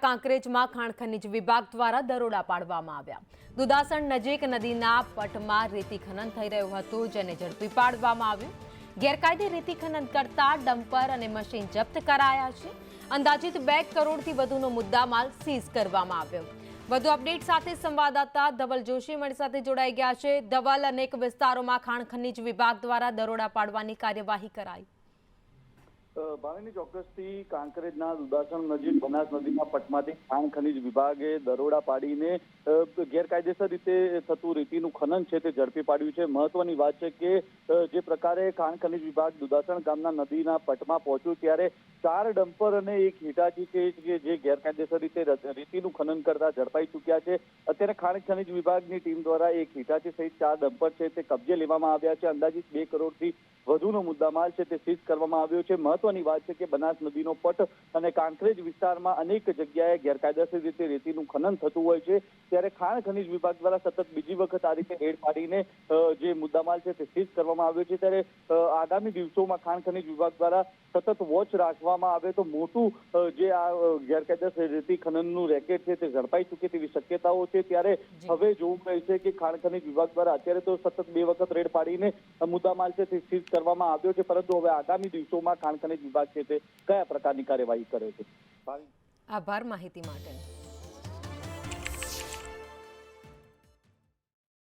કાંકરેજમાં ખાણ ખનીજ વિભાગ દ્વારા દરોડા પાડવામાં આવ્યા। દુધાસણ નજીક નદીના પટમાં રેતી ખનન થઈ રહ્યું હતું, જેને ઝડપી પાડવામાં આવ્યું। ગેરકાયદે રેતી ખનન કરતા ડમ્પર અને મશીન જપ્ત કરાયા છે। અંદાજિત 2 કરોડથી વધુનો મુદ્દામાલ સીઝ કરવામાં આવ્યો। વધુ અપડેટ સાથે સંવાદદાતા ધવલ જોશી મારી સાથે જોડાઈ ગયા છે। ધવલ, અનેક વિસ્તારોમાં ખાણ ખનીજ વિભાગ દ્વારા દરોડા પાડવાની કાર્યવાહી કરાઈ। ભાવિની ચોક્કસથી કાંકરેજના દુધાસણ નજીક બનાસ નદીના પટમાંથી ખાણ ખનીજ વિભાગે દરોડા પાડીને ગેરકાયદેસર રીતે થતું રેતીનું ખનન છે તે ઝડપી પાડ્યું છે। મહત્વની વાત છે કે જે પ્રકારે ખાણ ખનીજ વિભાગ દુધાસણ ગામના નદીના પટમાં પહોંચ્યું ત્યારે 4 ડમ્પર અને 1 હિટાચી છે કે જે ગેરકાયદેસર રીતે રેતીનું ખનન કરતા ઝડપાઈ ચૂક્યા છે। અત્યારે ખાણ ખનીજ વિભાગની ટીમ દ્વારા 1 હિટાચી સહિત 4 ડમ્પર છે તે કબજે લેવામાં આવ્યા છે। અંદાજિત 2 કરોડથી વધુનો મુદ્દામાલ છે તે સીઝ કરવામાં આવ્યો છે। મહત્વની વાત છે કે બનાસ નદીનો પટ અને કાંકરેજ વિસ્તારમાં અનેક જગ્યાએ ગેરકાયદેસર રીતે રેતીનું ખનન થતું હોય છે, ત્યારે ખાણ ખનીજ વિભાગ દ્વારા સતત બીજી વખત આ રીતે રેડ પાડીને જે મુદ્દામાલ છે તે સીઝ કરવામાં આવ્યો છે। ત્યારે આગામી દિવસોમાં ખાણ ખનીજ વિભાગ દ્વારા સતત વોચ રાખવામાં આવે તો મોટું જે આ ગેરકાયદેસર રેતી ખનનનું રેકેટ છે તે ઝડપાઈ ચૂકે તેવી શક્યતાઓ છે। ત્યારે હવે જોવું રહેશે કે ખાણ ખનીજ વિભાગ દ્વારા અત્યારે તો સતત 2 વખત રેડ પાડીને મુદ્દામાલ છે તે સીઝ કરવામાં આવ્યો છે, પરંતુ હવે આગામી દિવસોમાં ખાણ ખનીજ વિભાગ છે તે કયા પ્રકારની કાર્યવાહી કરે છે। આભાર માહિતી માટે।